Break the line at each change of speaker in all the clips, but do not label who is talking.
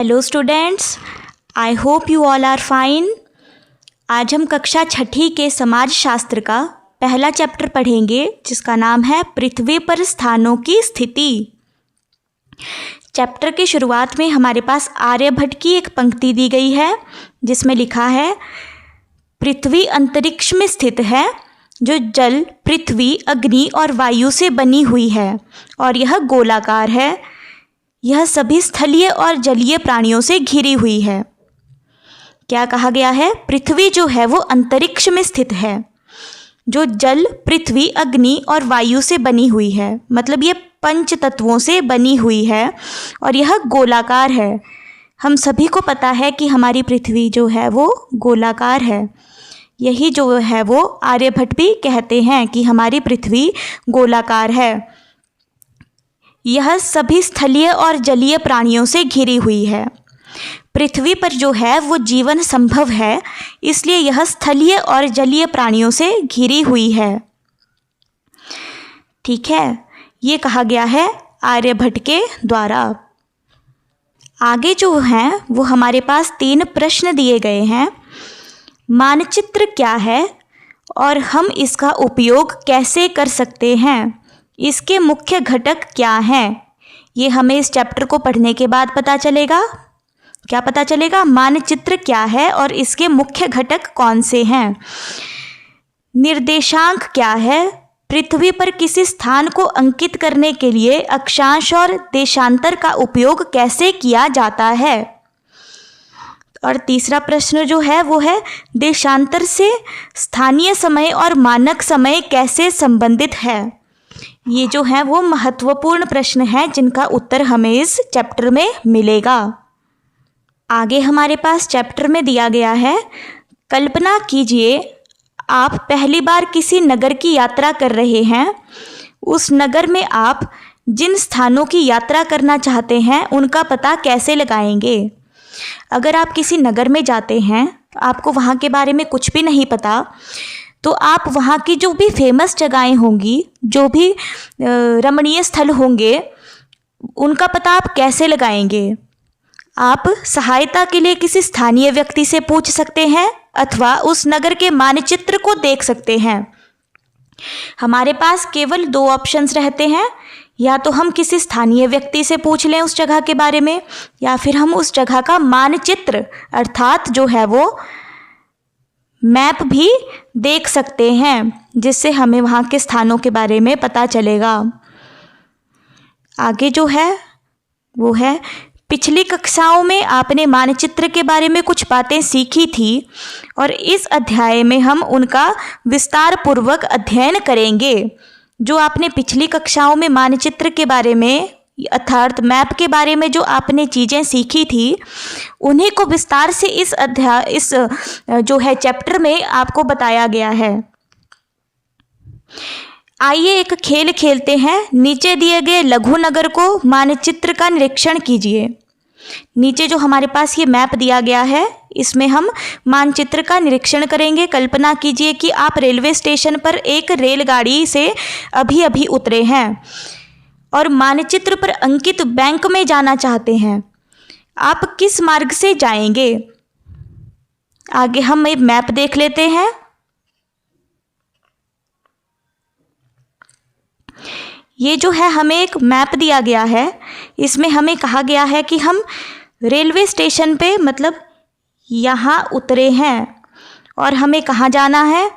Hello students, I hope you all are fine. आज हम कक्षा छठी के समाज शास्त्र का पहला चैप्टर पढ़ेंगे जिसका नाम है पृथ्वी पर स्थानों की स्थिति। चैप्टर की शुरुआत में हमारे पास आर्यभट्ट की एक पंक्ति दी गई है जिसमें लिखा है, पृथ्वी अंतरिक्ष में स्थित है जो जल, पृथ्वी, अग्नि और वायु से बनी हुई है और यह गोलाकार है। यह सभी स्थलीय और जलीय प्राणियों से घिरी हुई है। क्या कहा गया है? पृथ्वी जो है वो अंतरिक्ष में स्थित है जो जल, पृथ्वी, अग्नि और वायु से बनी हुई है। मतलब ये पंच तत्वों से बनी हुई है और यह गोलाकार है। हम सभी को पता है कि हमारी पृथ्वी जो है वो गोलाकार है। यही जो है वो आर्यभट्ट भी कहते हैं कि हमारी पृथ्वी गोलाकार है। यह सभी स्थलीय और जलीय प्राणियों से घिरी हुई है। पृथ्वी पर जो है वो जीवन संभव है, इसलिए यह स्थलीय और जलीय प्राणियों से घिरी हुई है। ठीक है, ये कहा गया है आर्यभट्ट के द्वारा। आगे जो हैं वो हमारे पास 3 प्रश्न दिए गए हैं। मानचित्र क्या है और हम इसका उपयोग कैसे कर सकते हैं? इसके मुख्य घटक क्या हैं? ये हमें इस चैप्टर को पढ़ने के बाद पता चलेगा। क्या पता चलेगा? मानचित्र क्या है और इसके मुख्य घटक कौन से हैं? निर्देशांक क्या है? पृथ्वी पर किसी स्थान को अंकित करने के लिए अक्षांश और देशांतर का उपयोग कैसे किया जाता है? और तीसरा प्रश्न जो है वो है, देशांतर से स्थानीय समय और मानक समय कैसे संबंधित है? ये जो है वो महत्वपूर्ण प्रश्न हैं जिनका उत्तर हमें इस चैप्टर में मिलेगा। आगे हमारे पास चैप्टर में दिया गया है, कल्पना कीजिए आप पहली बार किसी नगर की यात्रा कर रहे हैं। उस नगर में आप जिन स्थानों की यात्रा करना चाहते हैं उनका पता कैसे लगाएंगे? अगर आप किसी नगर में जाते हैं, आपको वहाँ के बारे में कुछ भी नहीं पता, तो आप वहाँ की जो भी फेमस जगहें होंगी, जो भी रमणीय स्थल होंगे, उनका पता आप कैसे लगाएंगे? आप सहायता के लिए किसी स्थानीय व्यक्ति से पूछ सकते हैं अथवा उस नगर के मानचित्र को देख सकते हैं। हमारे पास केवल 2 ऑप्शंस रहते हैं, या तो हम किसी स्थानीय व्यक्ति से पूछ लें उस जगह के बारे में, या फिर हम उस जगह का मानचित्र अर्थात जो है वो मैप भी देख सकते हैं, जिससे हमें वहाँ के स्थानों के बारे में पता चलेगा। आगे जो है वो है, पिछली कक्षाओं में आपने मानचित्र के बारे में कुछ बातें सीखी थी और इस अध्याय में हम उनका विस्तार पूर्वक अध्ययन करेंगे। जो आपने पिछली कक्षाओं में मानचित्र के बारे में अर्थात मैप के बारे में जो आपने चीज़ें सीखी थी, उन्हीं को विस्तार से इस जो है चैप्टर में आपको बताया गया है। आइए एक खेल खेलते हैं। नीचे दिए गए लघु नगर को मानचित्र का निरीक्षण कीजिए। नीचे जो हमारे पास ये मैप दिया गया है, इसमें हम मानचित्र का निरीक्षण करेंगे। कल्पना कीजिए कि आप रेलवे स्टेशन पर एक रेलगाड़ी से अभी अभी उतरे हैं और मानचित्र पर अंकित बैंक में जाना चाहते हैं। आप किस मार्ग से जाएंगे? आगे हम एक मैप देख लेते हैं। ये जो है हमें एक मैप दिया गया है, इसमें हमें कहा गया है कि हम रेलवे स्टेशन पे मतलब यहाँ उतरे हैं और हमें कहाँ जाना है?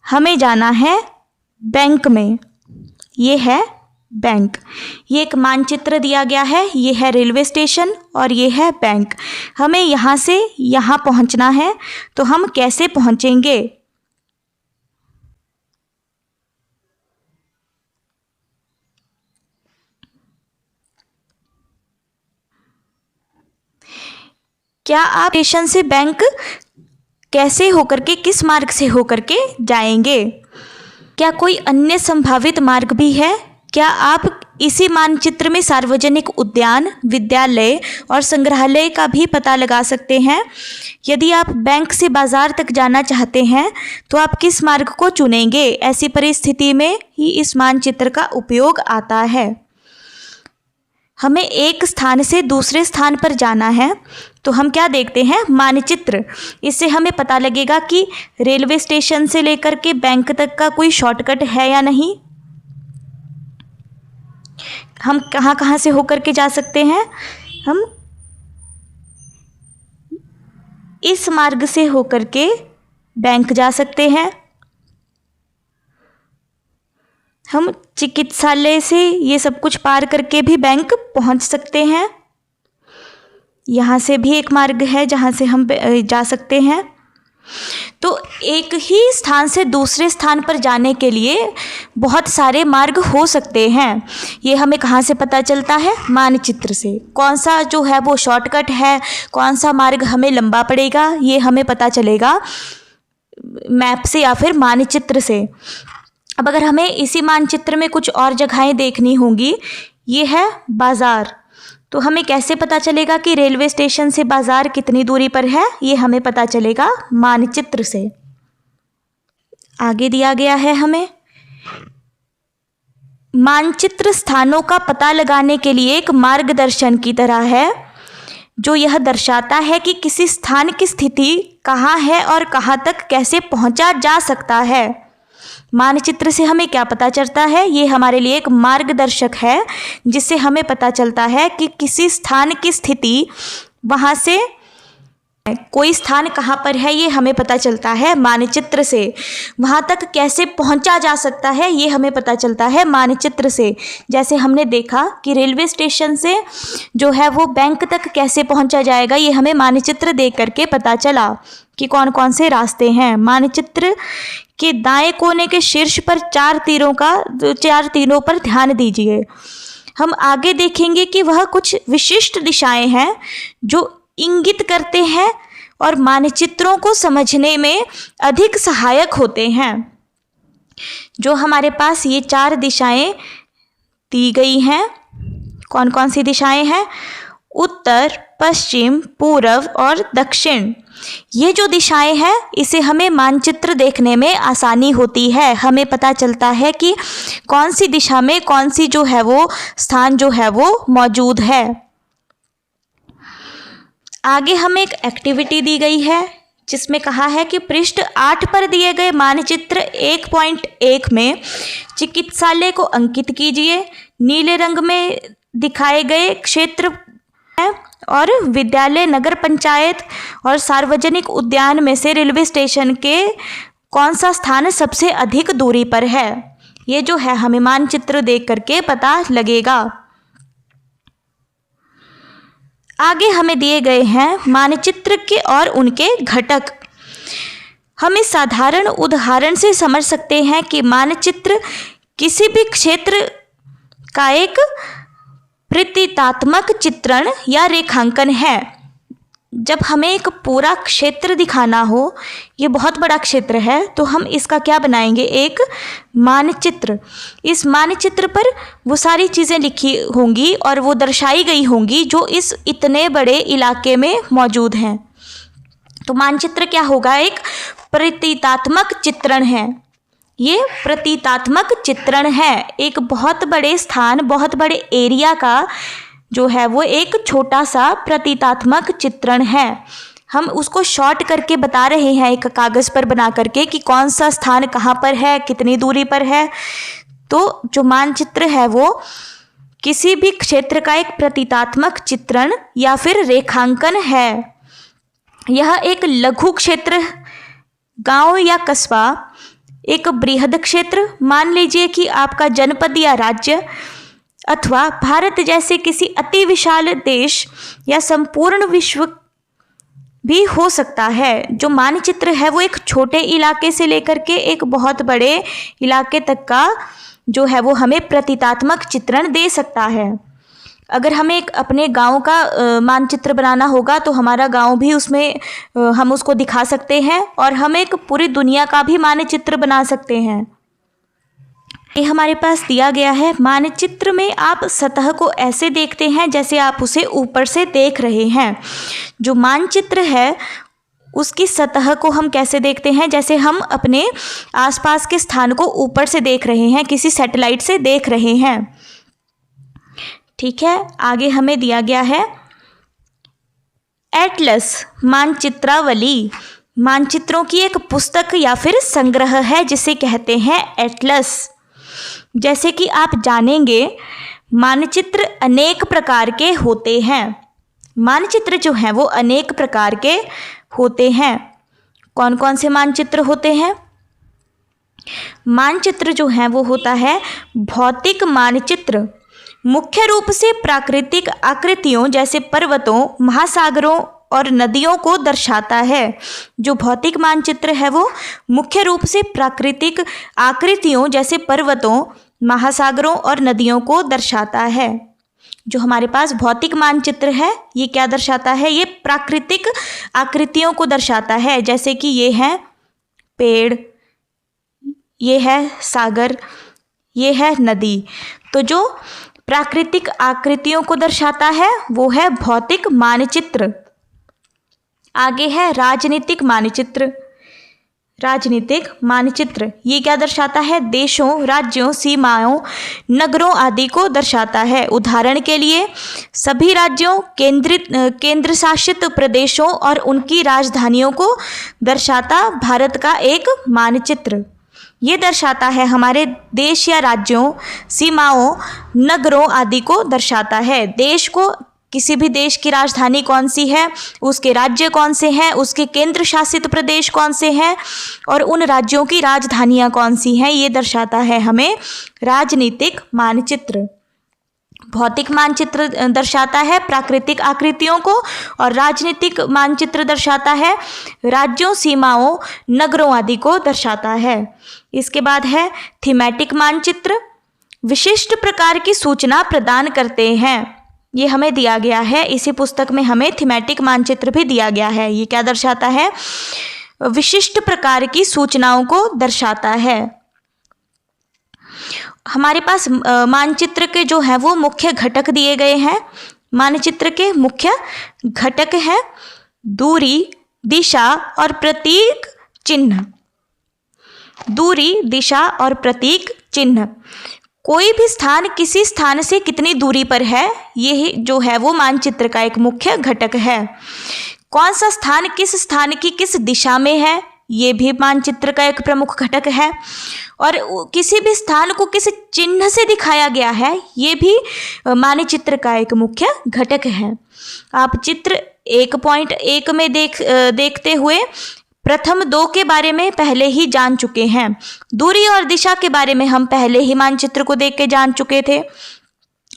हमें जाना है बैंक में। ये है बैंक। ये एक मानचित्र दिया गया है, ये है रेलवे स्टेशन और ये है बैंक। हमें यहाँ से यहाँ पहुँचना है, तो हम कैसे पहुँचेंगे? क्या आप स्टेशन से बैंक कैसे होकर के, किस मार्ग से होकर के जाएंगे? क्या कोई अन्य संभावित मार्ग भी है? क्या आप इसी मानचित्र में सार्वजनिक उद्यान, विद्यालय और संग्रहालय का भी पता लगा सकते हैं? यदि आप बैंक से बाजार तक जाना चाहते हैं तो आप किस मार्ग को चुनेंगे? ऐसी परिस्थिति में ही इस मानचित्र का उपयोग आता है। हमें एक स्थान से दूसरे स्थान पर जाना है तो हम क्या देखते हैं, मानचित्र। इससे हमें पता लगेगा कि रेलवे स्टेशन से लेकर के बैंक तक का कोई शॉर्टकट है या नहीं, हम कहाँ कहाँ से होकर के जा सकते हैं। हम इस मार्ग से होकर के बैंक जा सकते हैं, हम चिकित्सालय से ये सब कुछ पार करके भी बैंक पहुंच सकते हैं। यहाँ से भी एक मार्ग है जहाँ से हम जा सकते हैं। तो एक ही स्थान से दूसरे स्थान पर जाने के लिए बहुत सारे मार्ग हो सकते हैं। ये हमें कहाँ से पता चलता है, मानचित्र से। कौन सा जो है वो शॉर्टकट है, कौन सा मार्ग हमें लंबा पड़ेगा, ये हमें पता चलेगा मैप से या फिर मानचित्र से। अब अगर हमें इसी मानचित्र में कुछ और जगहें देखनी होंगी, ये है बाज़ार, तो हमें कैसे पता चलेगा कि रेलवे स्टेशन से बाज़ार कितनी दूरी पर है, ये हमें पता चलेगा मानचित्र से। आगे दिया गया है हमें, मानचित्र स्थानों का पता लगाने के लिए एक मार्गदर्शन की तरह है, जो यह दर्शाता है कि किसी स्थान की स्थिति कहाँ है और कहाँ तक कैसे पहुँचा जा सकता है। मानचित्र से हमें क्या पता चलता है, ये हमारे लिए एक मार्गदर्शक है, जिससे हमें पता चलता है कि किसी स्थान की स्थिति, वहाँ से कोई स्थान कहाँ पर है, ये हमें पता चलता है मानचित्र से। वहाँ तक कैसे पहुँचा जा सकता है, ये हमें पता चलता है मानचित्र से। जैसे हमने देखा कि रेलवे स्टेशन से जो है वो बैंक तक कैसे पहुँचा जाएगा, ये हमें मानचित्र देख करके पता चला कि कौन कौन से रास्ते हैं। मानचित्र के दाएं कोने के शीर्ष पर चार तीरों पर ध्यान दीजिए। हम आगे देखेंगे कि वह कुछ विशिष्ट दिशाएं हैं जो इंगित करते हैं और मानचित्रों को समझने में अधिक सहायक होते हैं। जो हमारे पास ये चार दिशाएं दी गई हैं, कौन कौन सी दिशाएं हैं, उत्तर, पश्चिम, पूर्व और दक्षिण। ये जो दिशाएं हैं, इसे हमें मानचित्र देखने में आसानी होती है। हमें पता चलता है कि कौन सी दिशा में कौन सी जो है वो स्थान जो है वो मौजूद है। आगे हमें एक एक्टिविटी दी गई है, जिसमें कहा है कि पृष्ठ 8 पर दिए गए मानचित्र 1.1 में चिकित्सालय को अंकित कीजिए। नीले रंग में दिखाए गए क्षेत्र है और विद्यालय, नगर पंचायत और सार्वजनिक उद्यान में से रेलवे स्टेशन के कौन सा स्थान सबसे अधिक दूरी पर है। ये जो है हमें मानचित्र देख करके पता लगेगा। आगे हमें दिए गए हैं मानचित्र के और उनके घटक। हम इस साधारण उदाहरण से समझ सकते हैं कि मानचित्र किसी भी क्षेत्र का एक प्रतीकात्मक चित्रण या रेखांकन है। जब हमें एक पूरा क्षेत्र दिखाना हो, ये बहुत बड़ा क्षेत्र है, तो हम इसका क्या बनाएंगे, एक मानचित्र। इस मानचित्र पर वो सारी चीज़ें लिखी होंगी और वो दर्शाई गई होंगी जो इस इतने बड़े इलाके में मौजूद हैं। तो मानचित्र क्या होगा, एक प्रतीकात्मक चित्रण है। ये प्रतीकात्मक चित्रण है, एक बहुत बड़े स्थान, बहुत बड़े एरिया का जो है वो एक छोटा सा प्रतीकात्मक चित्रण है। हम उसको शॉर्ट करके बता रहे हैं एक कागज़ पर बना करके कि कौन सा स्थान कहाँ पर है, कितनी दूरी पर है। तो जो मानचित्र है वो किसी भी क्षेत्र का एक प्रतीकात्मक चित्रण या फिर रेखांकन है। यह एक लघु क्षेत्र, गांव या कस्बा, एक बृहद क्षेत्र, मान लीजिए कि आपका जनपद या राज्य अथवा भारत जैसे किसी अति विशाल देश या संपूर्ण विश्व भी हो सकता है। जो मानचित्र है वो एक छोटे इलाके से लेकर के एक बहुत बड़े इलाके तक का जो है वो हमें प्रतीकात्मक चित्रण दे सकता है। अगर हमें एक अपने गांव का मानचित्र बनाना होगा तो हमारा गांव भी उसमें हम उसको दिखा सकते हैं, और हम एक पूरी दुनिया का भी मानचित्र बना सकते हैं। ये हमारे पास दिया गया है। मानचित्र में आप सतह को ऐसे देखते हैं जैसे आप उसे ऊपर से देख रहे हैं। जो मानचित्र है उसकी सतह को हम कैसे देखते हैं, जैसे हम अपने आसपास के स्थान को ऊपर से देख रहे हैं, किसी सैटेलाइट से देख रहे हैं। ठीक है, आगे हमें दिया गया है एटलस, मानचित्रावली। मानचित्रों की एक पुस्तक या फिर संग्रह है जिसे कहते हैं एटलस। जैसे कि आप जानेंगे, मानचित्र अनेक प्रकार के होते हैं। मानचित्र जो हैं वो अनेक प्रकार के होते हैं। कौन कौन से मानचित्र होते हैं? मानचित्र जो है वो होता है भौतिक मानचित्र, मुख्य रूप से प्राकृतिक आकृतियों जैसे पर्वतों, महासागरों और नदियों को दर्शाता है। जो भौतिक मानचित्र है वो मुख्य रूप से प्राकृतिक आकृतियों जैसे पर्वतों, महासागरों और नदियों को दर्शाता है। जो हमारे पास भौतिक मानचित्र है ये क्या दर्शाता है? ये प्राकृतिक आकृतियों को दर्शाता है, जैसे कि ये है पेड़, ये है सागर, ये है नदी। तो जो प्राकृतिक आकृतियों को दर्शाता है वो है भौतिक मानचित्र। आगे है राजनीतिक मानचित्र। राजनीतिक मानचित्र ये क्या दर्शाता है? देशों, राज्यों, सीमाओं, नगरों आदि को दर्शाता है। उदाहरण के लिए सभी राज्यों, केंद्र शासित प्रदेशों और उनकी राजधानियों को दर्शाता भारत का एक मानचित्र। ये दर्शाता है हमारे देश या राज्यों, सीमाओं, नगरों आदि को दर्शाता है। देश को, किसी भी देश की राजधानी कौन सी है, उसके राज्य कौन से हैं, उसके केंद्र शासित प्रदेश कौन से हैं और उन राज्यों की राजधानियां कौन सी हैं, ये दर्शाता है हमें राजनीतिक मानचित्र। भौतिक मानचित्र दर्शाता है प्राकृतिक आकृतियों को और राजनीतिक मानचित्र दर्शाता है राज्यों, सीमाओं, नगरों आदि को दर्शाता है। इसके बाद है थीमेटिक मानचित्र। विशिष्ट प्रकार की सूचना प्रदान करते हैं। ये हमें दिया गया है, इसी पुस्तक में हमें थीमेटिक मानचित्र भी दिया गया है। ये क्या दर्शाता है? विशिष्ट प्रकार की सूचनाओं को दर्शाता है। हमारे पास मानचित्र के जो है वो मुख्य घटक दिए गए हैं। मानचित्र के मुख्य घटक हैं दूरी, दिशा और प्रतीक चिन्ह। दूरी, दिशा और प्रतीक चिन्ह। कोई भी स्थान किसी स्थान से कितनी दूरी पर है, ये जो है वो मानचित्र का एक मुख्य घटक है। कौन सा स्थान किस स्थान की किस दिशा में है, ये भी मानचित्र का एक प्रमुख घटक है। और किसी भी स्थान को किस चिन्ह से दिखाया गया है, ये भी मानचित्र का एक मुख्य घटक है। आप चित्र 1.1 में देखते हुए प्रथम 2 के बारे में पहले ही जान चुके हैं। दूरी और दिशा के बारे में हम पहले ही मानचित्र को देख के जान चुके थे।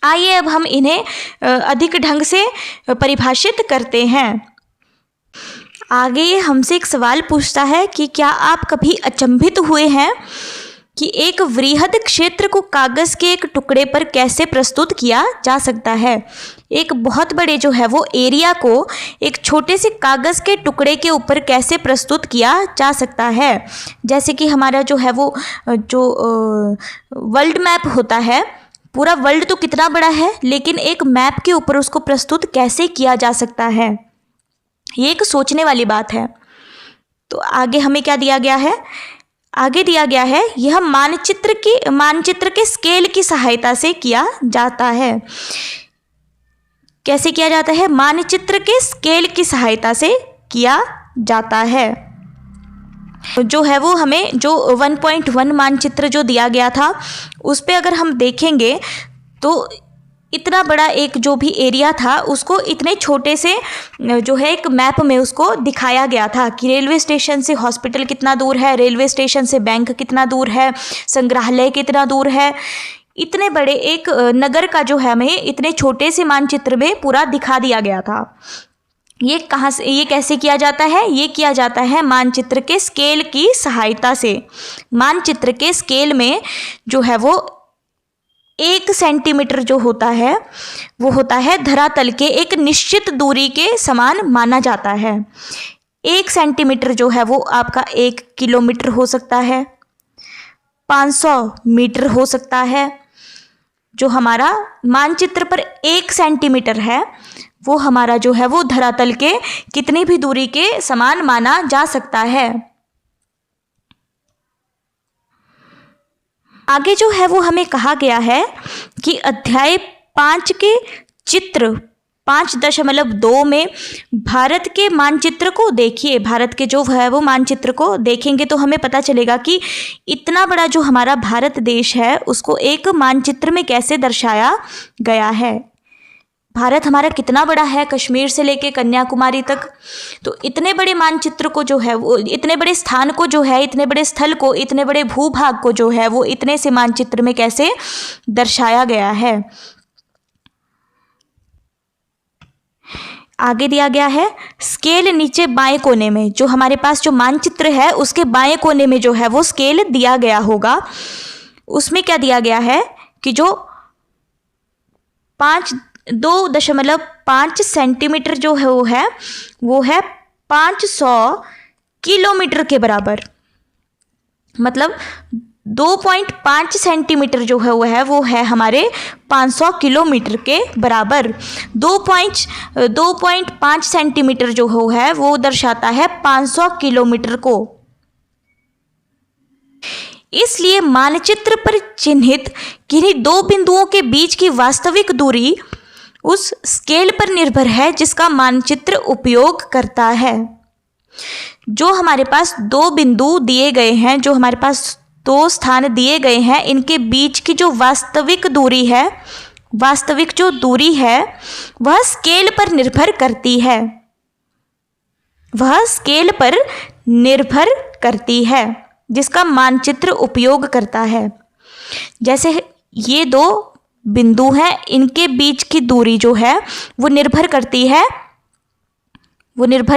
आइए अब हम इन्हें अधिक ढंग से परिभाषित करते हैं। आगे ये हमसे एक सवाल पूछता है कि क्या आप कभी अचंभित हुए हैं कि एक वृहद क्षेत्र को कागज के एक टुकड़े पर कैसे प्रस्तुत किया जा सकता है। एक बहुत बड़े जो है वो एरिया को एक छोटे से कागज के टुकड़े के ऊपर कैसे प्रस्तुत किया जा सकता है। जैसे कि हमारा जो है वो जो वर्ल्ड मैप होता है, पूरा वर्ल्ड तो कितना बड़ा है, लेकिन एक मैप के ऊपर उसको प्रस्तुत कैसे किया जा सकता है, ये एक सोचने वाली बात है। तो आगे हमें क्या दिया गया है? आगे दिया गया है यह मानचित्र के स्केल की सहायता से किया जाता है। कैसे किया जाता है? मानचित्र के स्केल की सहायता से किया जाता है। जो है वो हमें जो 1.1 मानचित्र जो दिया गया था उस पे अगर हम देखेंगे तो इतना बड़ा एक जो भी एरिया था उसको इतने छोटे से जो है एक मैप में उसको दिखाया गया था कि रेलवे स्टेशन से हॉस्पिटल कितना दूर है, रेलवे स्टेशन से बैंक कितना दूर है, संग्रहालय कितना दूर है। इतने बड़े एक नगर का जो है हमें इतने छोटे से मानचित्र में पूरा दिखा दिया गया था। ये कहाँ से, ये कैसे किया जाता है? ये किया जाता है मानचित्र के स्केल की सहायता से। मानचित्र के स्केल में जो है वो 1 सेंटीमीटर जो होता है वो होता है धरातल के एक निश्चित दूरी के समान माना जाता है। 1 सेंटीमीटर जो है वो आपका 1 किलोमीटर हो सकता है, 500 मीटर हो सकता है। जो हमारा मानचित्र पर 1 सेंटीमीटर है वो हमारा जो है वो धरातल के कितनी भी दूरी के समान माना जा सकता है। आगे जो है वो हमें कहा गया है कि अध्याय 5 के चित्र 5.2 में भारत के मानचित्र को देखिए। भारत के जो है वो मानचित्र को देखेंगे तो हमें पता चलेगा कि इतना बड़ा जो हमारा भारत देश है उसको एक मानचित्र में कैसे दर्शाया गया है। भारत हमारा कितना बड़ा है, कश्मीर से लेके कन्याकुमारी तक। तो इतने बड़े मानचित्र को जो है वो, इतने बड़े स्थान को जो है, इतने बड़े स्थल को, इतने बड़े भूभाग को जो है वो इतने से मानचित्र में कैसे दर्शाया गया है। आगे दिया गया है स्केल नीचे बाएं कोने में, जो हमारे पास जो मानचित्र है उसके बाएं कोने में जो है वो स्केल दिया गया होगा। उसमें क्या दिया गया है कि जो 2.5 सेंटीमीटर जो है वो है 500 किलोमीटर के बराबर। मतलब 2.5 सेंटीमीटर जो है वो है हमारे 500 किलोमीटर के बराबर। 2.5 सेंटीमीटर जो है वो दर्शाता है 500 किलोमीटर को। इसलिए मानचित्र पर चिन्हित किन्हीं दो बिंदुओं के बीच की वास्तविक दूरी उस स्केल पर निर्भर है जिसका मानचित्र उपयोग करता है। जो हमारे पास दो बिंदु दिए गए हैं, जो हमारे पास दो स्थान दिए गए हैं, इनके बीच की जो वास्तविक दूरी है, वास्तविक जो दूरी है वह स्केल पर निर्भर करती है, वह स्केल पर निर्भर करती है जिसका मानचित्र उपयोग करता है। जैसे ये दो बिंदु हैं, इनके बीच की दूरी जो है वो निर्भर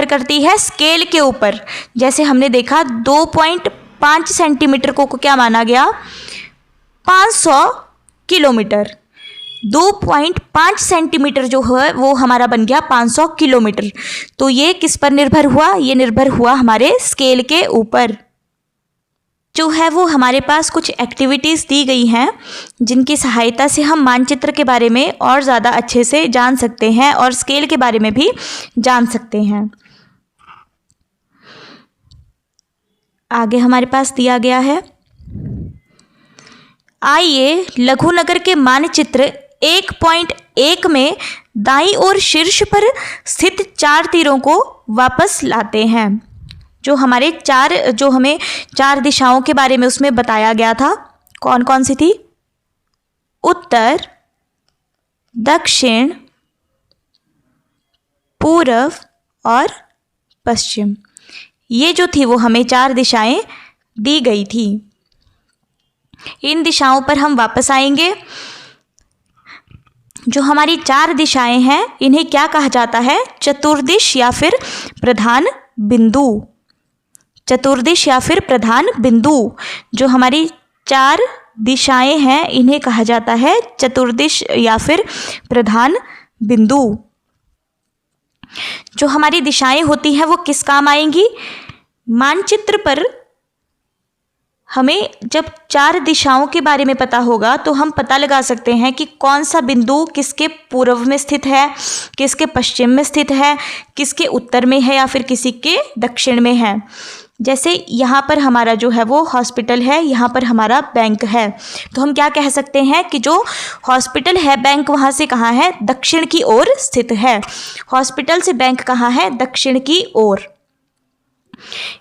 करती है स्केल के ऊपर। जैसे हमने देखा 2.5 सेंटीमीटर को क्या माना गया, 500 किलोमीटर। 2.5 सेंटीमीटर जो है वो हमारा बन गया 500 किलोमीटर। तो ये किस पर निर्भर हुआ, ये निर्भर हुआ हमारे स्केल के ऊपर। जो है वो हमारे पास कुछ एक्टिविटीज़ दी गई हैं जिनकी सहायता से हम मानचित्र के बारे में और ज़्यादा अच्छे से जान सकते हैं और स्केल के बारे में भी जान सकते हैं। आगे हमारे पास दिया गया है, आइए लघुनगर के मानचित्र 1.1 में दाईं ओर शीर्ष पर स्थित 4 तीरों को वापस लाते हैं। जो हमारे हमें 4 दिशाओं के बारे में उसमें बताया गया था, कौन कौन सी थी, उत्तर, दक्षिण, पूर्व और पश्चिम। ये जो थी वो हमें 4 दिशाएं दी गई थी। इन दिशाओं पर हम वापस आएंगे। जो हमारी 4 दिशाएं हैं इन्हें क्या कहा जाता है, चतुर्दिश या फिर प्रधान बिंदु। चतुर्दिश या फिर प्रधान बिंदु। जो हमारी 4 दिशाएं हैं इन्हें कहा जाता है चतुर्दिश या फिर प्रधान बिंदु। जो हमारी दिशाएं होती हैं वो किस काम आएंगी, मानचित्र पर हमें जब 4 दिशाओं के बारे में पता होगा तो हम पता लगा सकते हैं कि कौन सा बिंदु किसके पूर्व में स्थित है, किसके पश्चिम में स्थित है, किसके उत्तर में है या फिर किसी के दक्षिण में है। जैसे यहाँ पर हमारा जो है वो हॉस्पिटल है, यहाँ पर हमारा बैंक है, तो हम क्या कह सकते हैं कि जो हॉस्पिटल है बैंक वहाँ से कहाँ है, दक्षिण की ओर स्थित है। हॉस्पिटल से बैंक कहाँ है, दक्षिण की ओर।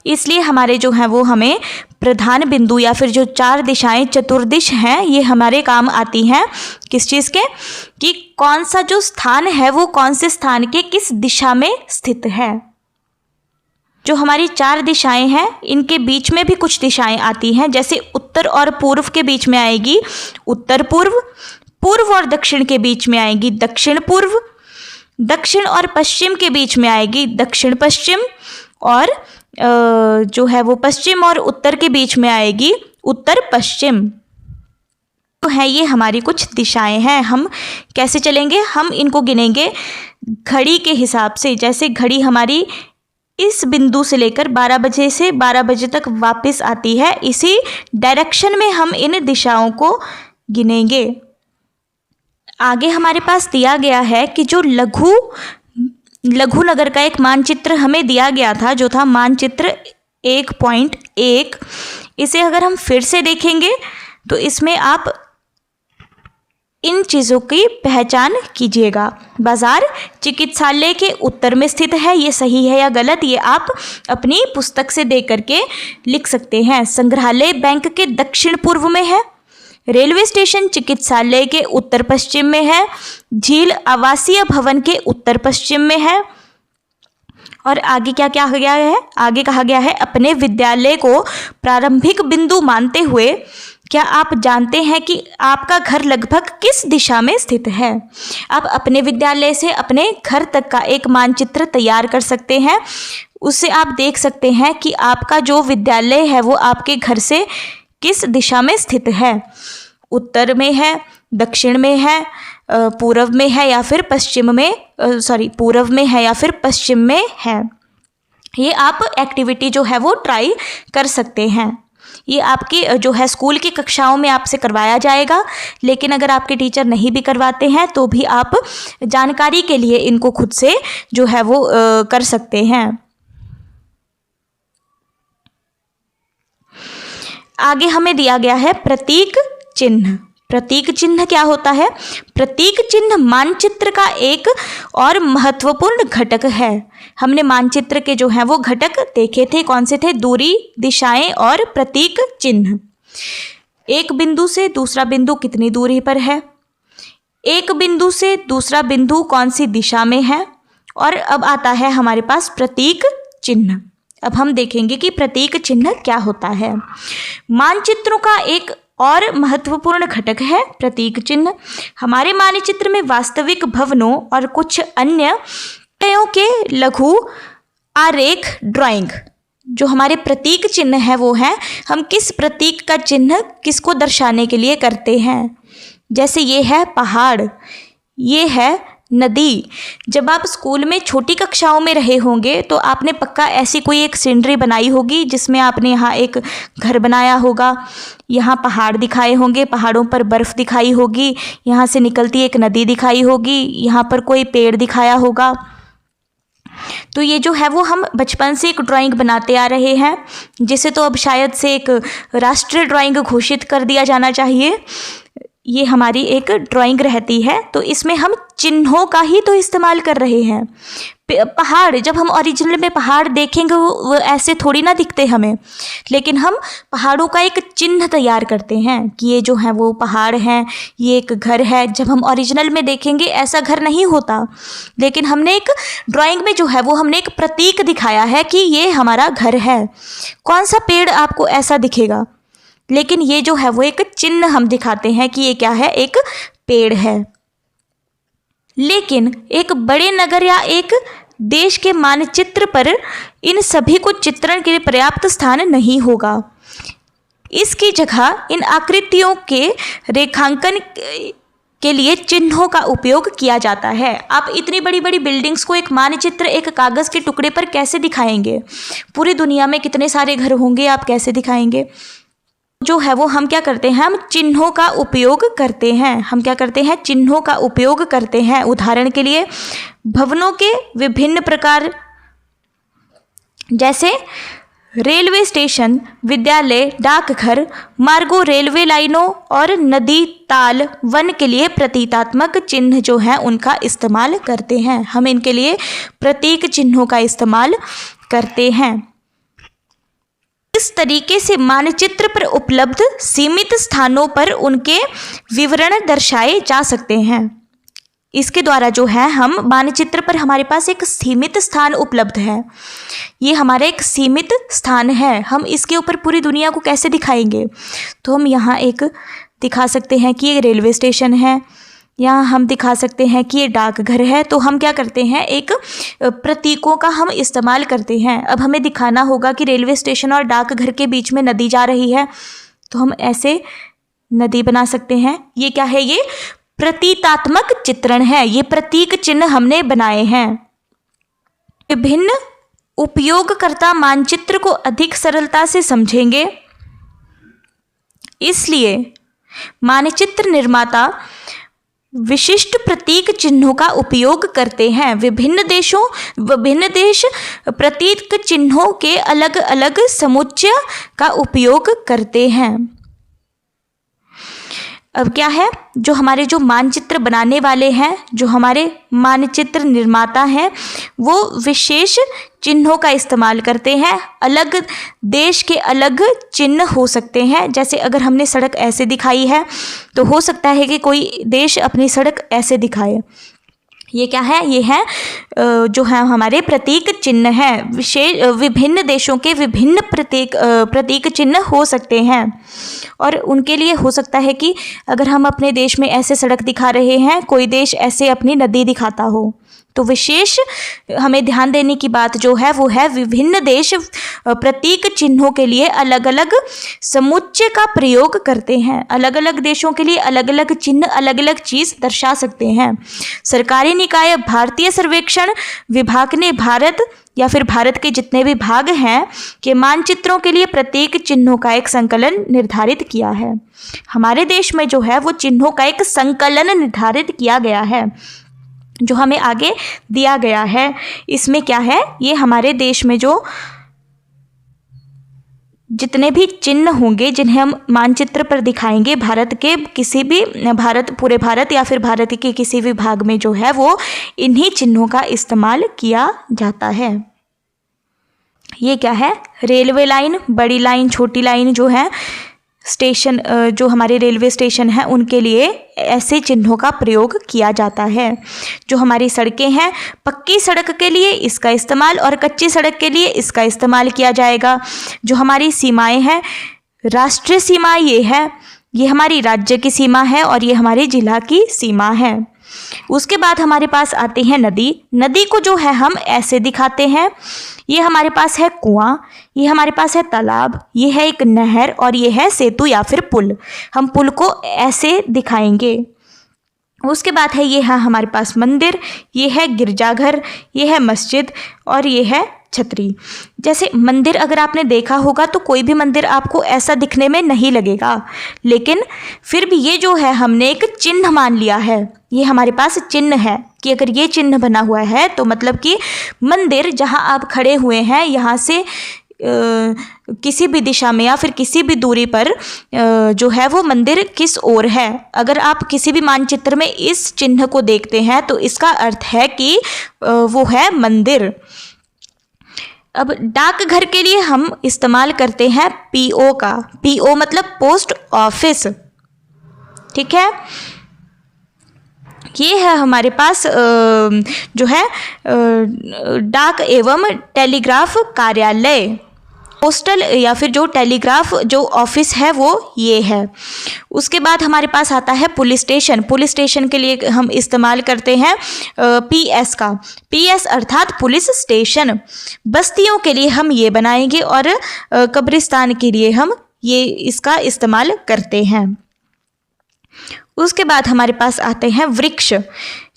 इसलिए हमारे जो है वो हमें प्रधान बिंदु या फिर जो 4 दिशाएं चतुर्दिश हैं ये हमारे काम आती हैं किस चीज़ के, कि कौन सा जो स्थान है वो कौन से स्थान के किस दिशा में स्थित है। जो हमारी 4 दिशाएं हैं इनके बीच में भी कुछ दिशाएं आती हैं। जैसे उत्तर और पूर्व के बीच में आएगी उत्तर पूर्व, पूर्व और दक्षिण के बीच में आएगी दक्षिण पूर्व, दक्षिण और पश्चिम के बीच में आएगी दक्षिण पश्चिम, और जो है वो पश्चिम और उत्तर के बीच में आएगी उत्तर पश्चिम। तो है ये हमारी कुछ दिशाएं हैं। हम कैसे चलेंगे, हम इनको गिनेंगे घड़ी के हिसाब से। जैसे घड़ी हमारी इस बिंदु से लेकर 12 बजे से 12 बजे तक वापस आती है, इसी डायरेक्शन में हम इन दिशाओं को गिनेंगे। आगे हमारे पास दिया गया है कि जो लघुनगर का एक मानचित्र हमें दिया गया था, जो था मानचित्र 1.1। इसे अगर हम फिर से देखेंगे तो इसमें आप इन चीज़ों की पहचान कीजिएगा। बाजार चिकित्सालय के उत्तर में स्थित है, ये सही है या गलत, ये आप अपनी पुस्तक से देख करके लिख सकते हैं। संग्रहालय बैंक के दक्षिण पूर्व में है। रेलवे स्टेशन चिकित्सालय के उत्तर पश्चिम में है। झील आवासीय भवन के उत्तर पश्चिम में है। और आगे क्या क्या कहा गया है? आगे कहा गया है, अपने विद्यालय को प्रारंभिक बिंदु मानते हुए क्या आप जानते हैं कि आपका घर लगभग किस दिशा में स्थित है? आप अपने विद्यालय से अपने घर तक का एक मानचित्र तैयार कर सकते हैं। उससे आप देख सकते हैं कि आपका जो विद्यालय है वो आपके घर से किस दिशा में स्थित है। उत्तर में है, दक्षिण में है, पूर्व में है या फिर पश्चिम में, पूर्व में है या फिर पश्चिम में है। ये आप एक्टिविटी जो है वो ट्राई कर सकते हैं। ये आपकी जो है स्कूल की कक्षाओं में आपसे करवाया जाएगा, लेकिन अगर आपके टीचर नहीं भी करवाते हैं तो भी आप जानकारी के लिए इनको खुद से जो है वो कर सकते हैं। आगे हमें दिया गया है प्रतीक चिन्ह। प्रतीक चिन्ह क्या होता है? प्रतीक चिन्ह मानचित्र का एक और महत्वपूर्ण घटक है। हमने मानचित्र के जो हैं वो घटक देखे थे, कौन से थे? दूरी, दिशाएं और प्रतीक चिन्ह। एक बिंदु से दूसरा बिंदु कितनी दूरी पर है, एक बिंदु से दूसरा बिंदु कौन सी दिशा में है, और अब आता है हमारे पास प्रतीक चिन्ह। अब हम देखेंगे कि प्रतीक चिन्ह क्या होता है। मानचित्रों का एक और महत्वपूर्ण घटक है प्रतीक चिन्ह। हमारे मानचित्र में वास्तविक भवनों और कुछ अन्य विषयों के लघु आरेख ड्राइंग, जो हमारे प्रतीक चिन्ह है वो है हम किस प्रतीक का चिन्ह किसको दर्शाने के लिए करते हैं। जैसे ये है पहाड़, ये है नदी। जब आप स्कूल में छोटी कक्षाओं में रहे होंगे तो आपने पक्का ऐसी कोई एक सीनरी बनाई होगी जिसमें आपने यहाँ एक घर बनाया होगा, यहाँ पहाड़ दिखाए होंगे, पहाड़ों पर बर्फ़ दिखाई होगी, यहाँ से निकलती एक नदी दिखाई होगी, यहाँ पर कोई पेड़ दिखाया होगा। तो ये जो है वो हम बचपन से एक ड्राइंग बनाते आ रहे हैं, जिसे तो अब शायद से एक राष्ट्रीय ड्राइंग घोषित कर दिया जाना चाहिए। ये हमारी एक ड्राइंग रहती है, तो इसमें हम चिन्हों का ही तो इस्तेमाल कर रहे हैं। पहाड़, जब हम ओरिजिनल में पहाड़ देखेंगे वो ऐसे थोड़ी ना दिखते हमें, लेकिन हम पहाड़ों का एक चिन्ह तैयार करते हैं कि ये जो है वो पहाड़ हैं, ये एक घर है। जब हम ओरिजिनल में देखेंगे ऐसा घर नहीं होता, लेकिन हमने एक ड्राइंग में जो है वो हमने एक प्रतीक दिखाया है कि ये हमारा घर है। कौन सा पेड़ आपको ऐसा दिखेगा, लेकिन ये जो है वो एक चिन्ह हम दिखाते हैं कि ये क्या है, एक पेड़ है। लेकिन एक बड़े नगर या एक देश के मानचित्र पर इन सभी को चित्रण के लिए पर्याप्त स्थान नहीं होगा। इसकी जगह इन आकृतियों के रेखांकन के लिए चिन्हों का उपयोग किया जाता है। आप इतनी बड़ी बड़ी बिल्डिंग्स को एक मानचित्र एक कागज़ के टुकड़े पर कैसे दिखाएंगे? पूरी दुनिया में कितने सारे घर होंगे, आप कैसे दिखाएंगे? जो है वो हम क्या करते हैं, हम चिन्हों का उपयोग करते हैं। हम क्या करते हैं, चिन्हों का उपयोग करते हैं। उदाहरण के लिए भवनों के विभिन्न प्रकार, जैसे रेलवे स्टेशन, विद्यालय, डाकघर, मार्गों, रेलवे लाइनों और नदी, ताल, वन के लिए प्रतीकात्मक चिन्ह जो हैं उनका इस्तेमाल करते हैं। हम इनके लिए प्रतीक चिन्हों का इस्तेमाल करते हैं। इस तरीके से मानचित्र पर उपलब्ध सीमित स्थानों पर उनके विवरण दर्शाए जा सकते हैं। इसके द्वारा जो है हम मानचित्र पर हमारे पास एक सीमित स्थान उपलब्ध है। ये हमारा एक सीमित स्थान है, हम इसके ऊपर पूरी दुनिया को कैसे दिखाएंगे? तो हम यहाँ एक दिखा सकते हैं कि ये रेलवे स्टेशन है, यहाँ हम दिखा सकते हैं कि ये डाकघर है। तो हम क्या करते हैं, एक प्रतीकों का हम इस्तेमाल करते हैं। अब हमें दिखाना होगा कि रेलवे स्टेशन और डाकघर के बीच में नदी जा रही है, तो हम ऐसे नदी बना सकते हैं। ये क्या है, ये प्रतीकात्मक चित्रण है, ये प्रतीक चिन्ह हमने बनाए हैं। विभिन्न उपयोगकर्ता मानचित्र को अधिक सरलता से समझेंगे, इसलिए मानचित्र निर्माता विशिष्ट प्रतीक चिन्हों का उपयोग करते हैं। विभिन्न देश प्रतीक चिन्हों के अलग अलग समुच्चय का उपयोग करते हैं। अब क्या है, जो हमारे जो मानचित्र बनाने वाले हैं, जो हमारे मानचित्र निर्माता हैं, वो विशेष चिन्हों का इस्तेमाल करते हैं। अलग देश के अलग चिन्ह हो सकते हैं। जैसे अगर हमने सड़क ऐसे दिखाई है तो हो सकता है कि कोई देश अपनी सड़क ऐसे दिखाए। ये क्या है, ये है जो है हमारे प्रतीक चिन्ह हैं। विशेष विभिन्न देशों के विभिन्न प्रतीक चिन्ह हो सकते हैं और उनके लिए हो सकता है कि अगर हम अपने देश में ऐसे सड़क दिखा रहे हैं, कोई देश ऐसे अपनी नदी दिखाता हो। तो विशेष हमें ध्यान देने की बात जो है वो है विभिन्न देश प्रतीक चिन्हों के लिए अलग अलग समुच्चय का प्रयोग करते हैं। अलग अलग देशों के लिए अलग अलग चिन्ह अलग अलग चीज़ दर्शा सकते हैं। सरकारी निकाय भारतीय सर्वेक्षण विभाग ने भारत या फिर भारत के जितने भी भाग हैं के मानचित्रों के लिए प्रतीक चिन्हों का एक संकलन निर्धारित किया है। हमारे देश में जो है वो चिन्हों का एक संकलन निर्धारित किया गया है जो हमें आगे दिया गया है। इसमें क्या है, ये हमारे देश में जो जितने भी चिन्ह होंगे जिन्हें हम मानचित्र पर दिखाएंगे भारत के किसी भी पूरे भारत या फिर भारत के किसी भी भाग में जो है वो इन्हीं चिन्हों का इस्तेमाल किया जाता है। ये क्या है, रेलवे लाइन, बड़ी लाइन, छोटी लाइन जो है, स्टेशन जो हमारे रेलवे स्टेशन हैं उनके लिए ऐसे चिन्हों का प्रयोग किया जाता है। जो हमारी सड़कें हैं, पक्की सड़क के लिए इसका इस्तेमाल और कच्ची सड़क के लिए इसका इस्तेमाल किया जाएगा। जो हमारी सीमाएं हैं, राष्ट्रीय सीमा ये है, ये हमारी राज्य की सीमा है और ये हमारे जिला की सीमा है। उसके बाद हमारे पास आते हैं नदी। नदी को जो है हम ऐसे दिखाते हैं। ये हमारे पास है कुआं, ये हमारे पास है तालाब, ये है एक नहर और ये है सेतु या फिर पुल। हम पुल को ऐसे दिखाएंगे। उसके बाद है ये है हमारे पास मंदिर, ये है गिरजाघर, ये है मस्जिद और ये है छतरी। जैसे मंदिर अगर आपने देखा होगा तो कोई भी मंदिर आपको ऐसा दिखने में नहीं लगेगा, लेकिन फिर भी ये जो है हमने एक चिन्ह मान लिया है। ये हमारे पास चिन्ह है कि अगर ये चिन्ह बना हुआ है तो मतलब कि मंदिर जहाँ आप खड़े हुए हैं यहाँ से किसी भी दिशा में या फिर किसी भी दूरी पर जो है वो मंदिर किस ओर है। अगर आप किसी भी मानचित्र में इस चिन्ह को देखते हैं तो इसका अर्थ है कि वो है मंदिर। अब डाकघर के लिए हम इस्तेमाल करते हैं पीओ का। पीओ मतलब पोस्ट ऑफिस, ठीक है। ये है हमारे पास जो है डाक एवं टेलीग्राफ कार्यालय, पोस्टल या फिर जो टेलीग्राफ जो ऑफिस है वो ये है। उसके बाद हमारे पास आता है पुलिस स्टेशन। पुलिस स्टेशन के लिए हम इस्तेमाल करते हैं पीएस का। पीएस अर्थात पुलिस स्टेशन। बस्तियों के लिए हम ये बनाएंगे और कब्रिस्तान के लिए हम ये इसका इस्तेमाल करते हैं। उसके बाद हमारे पास आते हैं वृक्ष।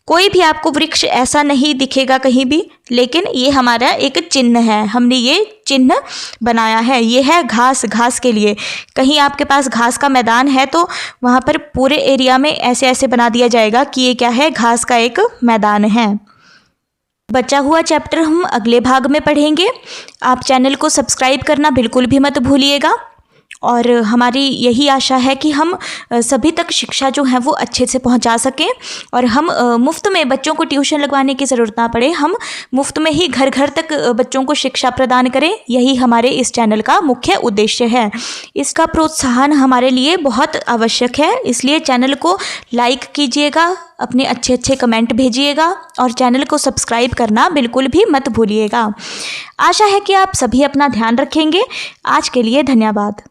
कोई भी आपको वृक्ष ऐसा नहीं दिखेगा कहीं भी, लेकिन ये हमारा एक चिन्ह है, हमने ये चिन्ह बनाया है। ये है घास, घास के लिए कहीं आपके पास घास का मैदान है तो वहाँ पर पूरे एरिया में ऐसे ऐसे बना दिया जाएगा कि ये क्या है, घास का एक मैदान है। बचा हुआ चैप्टर हम अगले भाग में पढ़ेंगे। आप चैनल को सब्सक्राइब करना बिल्कुल भी मत भूलिएगा और हमारी यही आशा है कि हम सभी तक शिक्षा जो है वो अच्छे से पहुंचा सकें और हम मुफ्त में, बच्चों को ट्यूशन लगवाने की ज़रूरत ना पड़े, हम मुफ्त में ही घर घर तक बच्चों को शिक्षा प्रदान करें। यही हमारे इस चैनल का मुख्य उद्देश्य है। इसका प्रोत्साहन हमारे लिए बहुत आवश्यक है, इसलिए चैनल को लाइक कीजिएगा, अपने अच्छे अच्छे कमेंट भेजिएगा और चैनल को सब्सक्राइब करना बिल्कुल भी मत भूलिएगा। आशा है कि आप सभी अपना ध्यान रखेंगे। आज के लिए धन्यवाद।